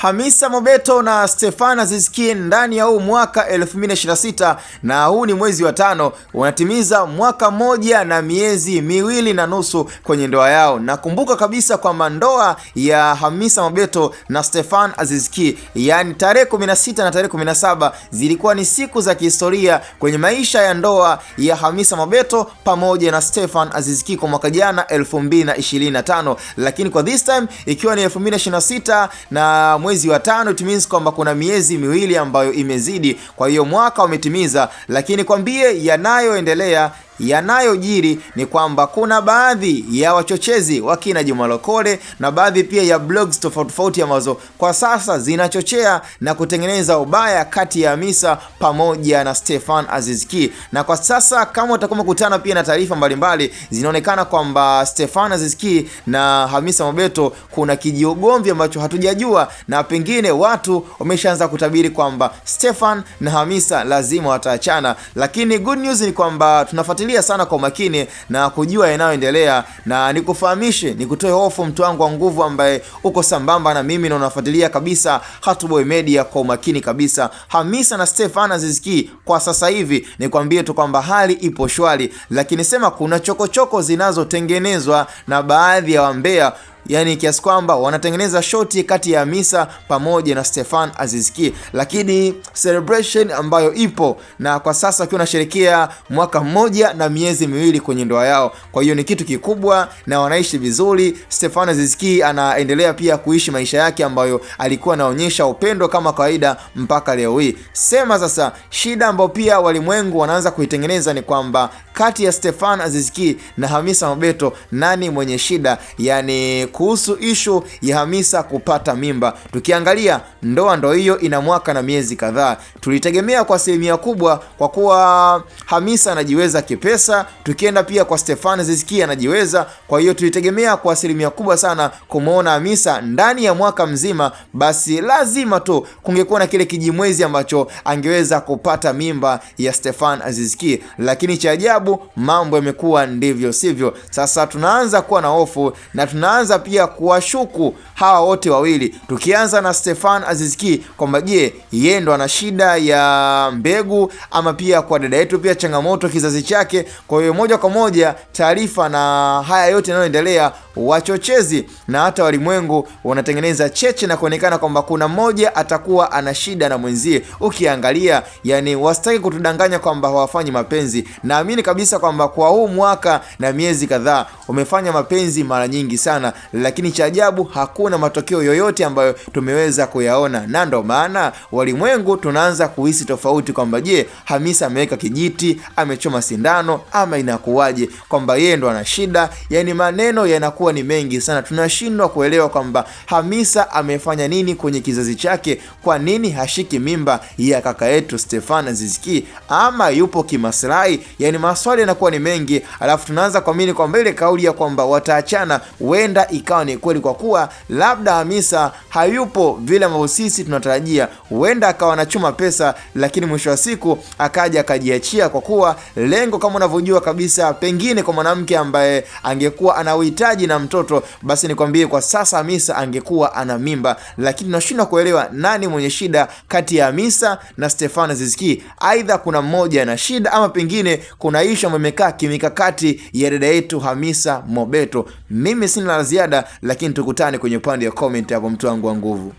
Hamisa Mobeto na Stefan Aziz Ki ndani ya huu mwaka 2026 na huu ni mwezi wa 5 wanatimiza mwaka moja na miezi miwili na nusu kwenye ndoa yao. Na kumbuka kabisa kwamba ndoa ya Hamisa Mobeto na Stefan Aziz Ki, yani tarehe 16 na tarehe 17 zilikuwa ni siku za kihistoria kwenye maisha ya ndoa ya Hamisa Mobeto pamoja na Stefan Aziz Ki kwa mwaka jana 2025, lakini kwa this time ikiwa ni 2026 na mwezi wa 5, it means kwamba kuna miezi miwili ambayo imezidi, kwa hiyo mwaka umetimiza. Lakini kwambie yanayoendelea, yanayojiri ni kwamba kuna baadhi ya wachochezi wa kina Juma Lokole na baadhi pia ya blogs tofauti ambazo kwa sasa zinachochea na kutengeneza ubaya kati ya Hamisa pamoja na Stefan Aziz Ki. Na kwa sasa kama utakuwa kukutana pia na taarifa mbalimbali, zinaonekana kwamba Stefan Aziz Ki na Hamisa Mobeto kuna kijiogomvi ambacho hatujajua, na pengine watu wameshaanza kutabiri kwamba Stefan na Hamisa lazima wataachana. Lakini good news ni kwamba tunafuatilia sana kwa makini na kujua yanayoendelea, na nikufahamishe, nikutoe hofu mtu wangu wa nguvu ambaye uko sambamba na mimi na unafuatilia kabisa Hotboy Media kwa makini kabisa. Hamisa na Stefan Aziz Ki kwa sasa hivi nikwambie tu kwamba hali ipo shwari, lakini sema kuna chokochoko zinazotengenezwa na baadhi ya wambea, yani kiasi kwamba wanatengeneza shoti kati ya Hamisa pamoja na Stefan Aziz Ki, lakini celebration ambayo ipo na kwa sasa wakiwa wanasherehekea mwaka mmoja na miezi miwili kwenye ndoa yao, kwa hiyo ni kitu kikubwa na wanaishi vizuri. Stefan Aziz Ki anaendelea pia kuishi maisha yake ambayo alikuwa anaonyesha upendo kama kawaida mpaka leo hii. Sema sasa shida ambayo pia walimwengu wanaanza kuitengeneza ni kwamba kati ya Stefan Aziz Ki na Hamisa Mobeto nani mwenye shida, yani kuhusu ishu ya Hamisa kupata mimba. Tukiangalia ndoa hiyo ina mwaka na miezi kadhaa, tulitegemea kwa asilimia kubwa kwa kuwa Hamisa anajiweza kipesa, tukienda pia kwa Stefan Aziz Ki anajiweza, kwa hiyo tulitegemea kwa asilimia kubwa sana kumuona Hamisa ndani ya mwaka mzima, basi lazima tu kungekuwa na kile kijimwezi ambacho angeweza kupata mimba ya Stefan Aziz Ki. Lakini cha ajabu mambo yamekuwa ndivyo sivyo. Sasa tunaanza kuwa na hofu na tunaanza pia kuwashuku hawa wote wawili, tukianza na Stefan Aziz Ki kwamba je, yeye ndo ana shida ya mbegu ama pia kwa dada yetu pia changamoto kizazi chake. Kwa hiyo moja kwa moja taarifa na haya yote yanayoendelea, wachochezi na hata walimwengu wanatengeneza cheche na kuonekana kwamba kuna mmoja atakuwa ana shida na mwenzie. Ukiangalia yani wasitaki kutudanganya kwamba hawafanyi mapenzi. Naamini kabisa kwamba kwa huu mwaka na miezi kadhaa wamefanya mapenzi mara nyingi sana, lakini cha ajabu hakuna matokeo yoyote ambayo tumeweza kuyaona, na ndo maana walimwengu tunaanza kuhisi tofauti kwamba je, Hamisa ameweka kijiti, amechoma sindano ama inakuwaje, kwamba yeye ndo ana shida. Yani maneno yanakuwa ni mengi sana, tunashindwa kuelewa kwamba Hamisa amefanya nini kwenye kizazi chake. Kwa nini hashiki mimba ya kaka yetu Stefan Aziz Ki, ama yupo kimaslahi? Yani maswali yanakuwa ni mengi, alafu tunaanza kuamini kwamba ile kauli ya kwamba wataachana huenda ikawa ni kweli, kwa kuwa labda Hamisa hayupo vile ambavyo sisi tunatarajia. Huenda akawa anachuma pesa, lakini mwisho wa siku akaja akajiachia, kwa kuwa lengo kama unavyojua kabisa, pengine kwa mwanamke ambaye angekuwa ana uhitaji na mtoto, basi nikwambie kwa sasa Hamisa angekuwa ana mimba. Lakini tunashindwa kuelewa nani mwenye shida kati ya Hamisa na Stefan Aziz Ki. Aidha kuna mmoja na shida ama pengine kuna ishu ambayo imekaa kimikakati ya dada yetu Hamisa Mobeto. Mimi sina la ziada, lakini tukutane kwenye upande wa comment hapo mtu wangu wa nguvu.